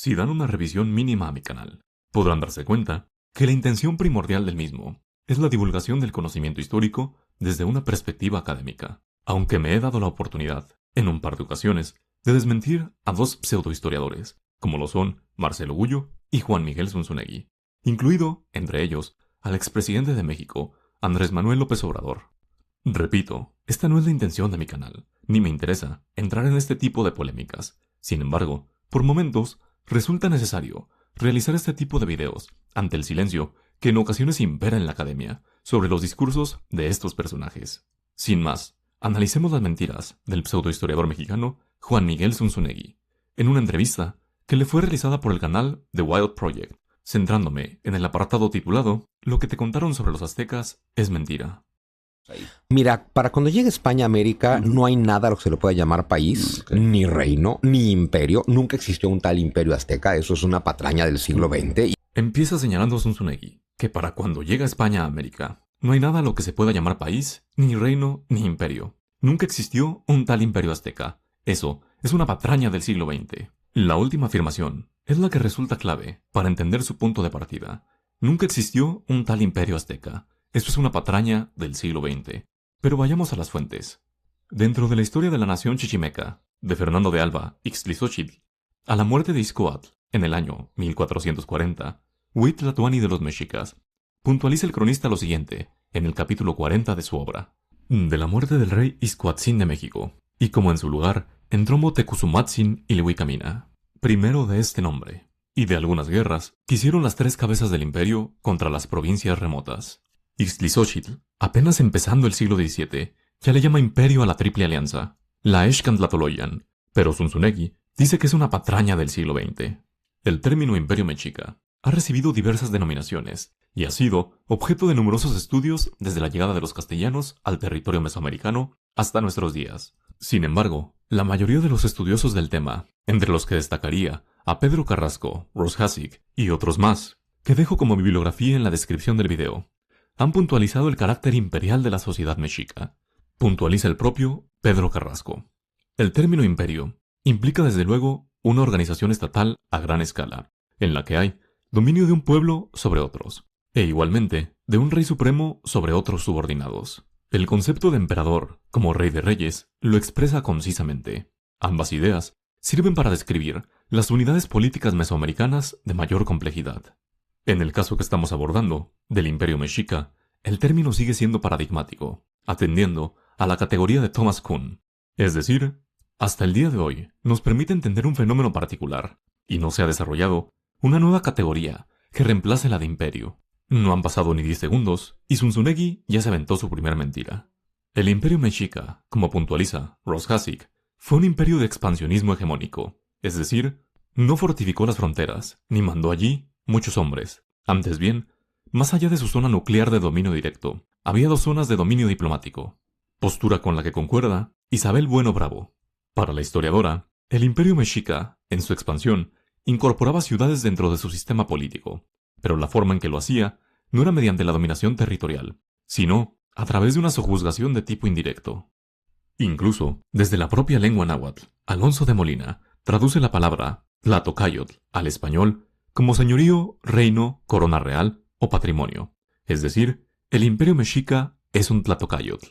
si dan una revisión mínima a mi canal, podrán darse cuenta que la intención primordial del mismo es la divulgación del conocimiento histórico desde una perspectiva académica, aunque me he dado la oportunidad, en un par de ocasiones, de desmentir a dos pseudohistoriadores, como lo son Marcelo Gullo y Juan Miguel Zunzunegui, incluido, entre ellos, al expresidente de México, Andrés Manuel López Obrador. Repito, esta no es la intención de mi canal, ni me interesa entrar en este tipo de polémicas. Sin embargo, por momentos, resulta necesario realizar este tipo de videos ante el silencio que en ocasiones impera en la academia sobre los discursos de estos personajes. Sin más, analicemos las mentiras del pseudohistoriador mexicano Juan Miguel Zunzunegui, en una entrevista que le fue realizada por el canal The Wild Project, centrándome en el apartado titulado "Lo que te contaron sobre los aztecas es mentira". Mira, para cuando llegue España a América no hay nada a lo que se le pueda llamar país, ni reino, ni imperio. Nunca existió un tal imperio azteca, eso es una patraña del siglo XX. Empieza señalando Zunzunegui que para cuando llega España a América no hay nada a lo que se pueda llamar país, ni reino, ni imperio. Nunca existió un tal imperio azteca. Eso es una patraña del siglo XX. La última afirmación es la que resulta clave para entender su punto de partida. Nunca existió un tal imperio azteca. Esto es una patraña del siglo XX. Pero vayamos a las fuentes. Dentro de la historia de la nación chichimeca, de Fernando de Alba Ixtlilxóchitl, a la muerte de Ixcoatl, en el año 1440, Huitlatoani de los mexicas, puntualiza el cronista lo siguiente, en el capítulo 40 de su obra. De la muerte del rey Ixcoatzin de México, y como en su lugar entró Motecuzumatzin y Lehuicamina, primero de este nombre, y de algunas guerras que hicieron las tres cabezas del imperio contra las provincias remotas. Ixtlilxóchitl, apenas empezando el siglo XVII, ya le llama imperio a la Triple Alianza, la Excantlatoloyan, pero Zunzunegui dice que es una patraña del siglo XX. El término imperio mexica ha recibido diversas denominaciones y ha sido objeto de numerosos estudios desde la llegada de los castellanos al territorio mesoamericano hasta nuestros días. Sin embargo, la mayoría de los estudiosos del tema, entre los que destacaría a Pedro Carrasco, Ross Hassig y otros más, que dejo como bibliografía en la descripción del video, han puntualizado el carácter imperial de la sociedad mexica. Puntualiza el propio Pedro Carrasco. El término imperio implica desde luego una organización estatal a gran escala, en la que hay dominio de un pueblo sobre otros, e igualmente de un rey supremo sobre otros subordinados. El concepto de emperador, como rey de reyes, lo expresa concisamente. Ambas ideas sirven para describir las unidades políticas mesoamericanas de mayor complejidad. En el caso que estamos abordando, del Imperio Mexica, el término sigue siendo paradigmático, atendiendo a la categoría de Thomas Kuhn. Es decir, hasta el día de hoy nos permite entender un fenómeno particular, y no se ha desarrollado una nueva categoría que reemplace la de imperio. No han pasado ni 10 segundos, y Zunzunegui ya se aventó su primera mentira. El Imperio Mexica, como puntualiza Ross Hassig, fue un imperio de expansionismo hegemónico, es decir, no fortificó las fronteras, ni mandó allí muchos hombres. Antes bien, más allá de su zona nuclear de dominio directo, había dos zonas de dominio diplomático, postura con la que concuerda Isabel Bueno Bravo. Para la historiadora, el Imperio Mexica, en su expansión, incorporaba ciudades dentro de su sistema político, pero la forma en que lo hacía no era mediante la dominación territorial, sino a través de una sojuzgación de tipo indirecto. Incluso, desde la propia lengua náhuatl, Alonso de Molina traduce la palabra Tlatocayotl al español como señorío, reino, corona real o patrimonio. Es decir, el Imperio Mexica es un Tlatocayotl.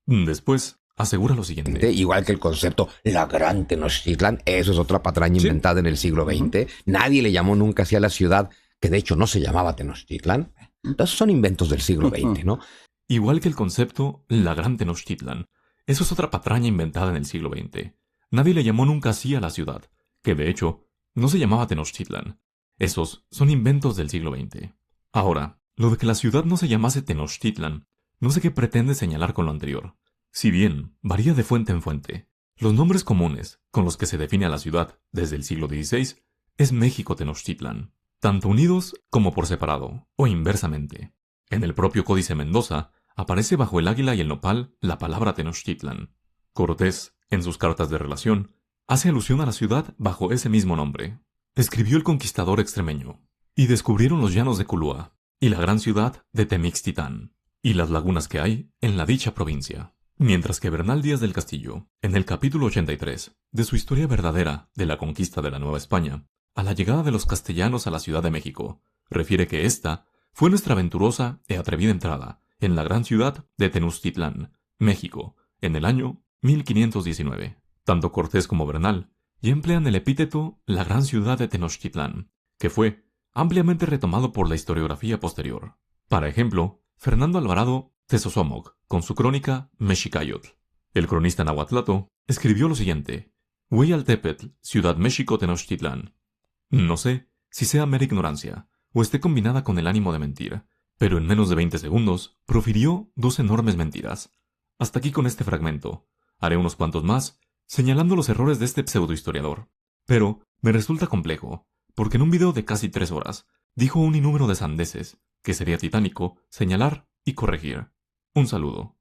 Después, asegura lo siguiente. Igual que el concepto la Gran Tenochtitlan, eso es otra patraña inventada en el siglo XX. Nadie le llamó nunca así a la ciudad, que de hecho no se llamaba Tenochtitlan. Entonces son inventos del siglo XX, ¿no? Igual que el concepto la Gran Tenochtitlan, eso es otra patraña inventada en el siglo XX. Nadie le llamó nunca así a la ciudad, que de hecho no se llamaba Tenochtitlan. Esos son inventos del siglo XX. Ahora, lo de que la ciudad no se llamase Tenochtitlan, no sé qué pretende señalar con lo anterior. Si bien varía de fuente en fuente, los nombres comunes con los que se define a la ciudad desde el siglo XVI es México Tenochtitlan, tanto unidos como por separado, o inversamente. En el propio Códice Mendoza aparece bajo el águila y el nopal la palabra Tenochtitlan. Cortés, en sus cartas de relación, hace alusión a la ciudad bajo ese mismo nombre. Escribió el conquistador extremeño, y descubrieron los llanos de Culúa, y la gran ciudad de Temixtitán, y las lagunas que hay en la dicha provincia. Mientras que Bernal Díaz del Castillo, en el capítulo 83 de su historia verdadera de la conquista de la Nueva España, a la llegada de los castellanos a la Ciudad de México, refiere que esta fue nuestra aventurosa e atrevida entrada en la gran ciudad de Tenochtitlán, México, en el año 1519. Tanto Cortés como Bernal ya emplean el epíteto la gran ciudad de Tenochtitlán, que fue ampliamente retomado por la historiografía posterior. Para ejemplo, Fernando Alvarado Tezosomoc, con su crónica Mexicayotl. El cronista nahuatlato escribió lo siguiente: Hueyaltepetl, Ciudad México Tenochtitlán. No sé si sea mera ignorancia o esté combinada con el ánimo de mentir, pero en menos de 20 segundos profirió dos enormes mentiras. Hasta aquí con este fragmento. Haré unos cuantos más, señalando los errores de este pseudohistoriador. Pero me resulta complejo, porque en un video de casi 3 horas dijo un innúmero de sandeces, que sería titánico señalar y corregir. Un saludo.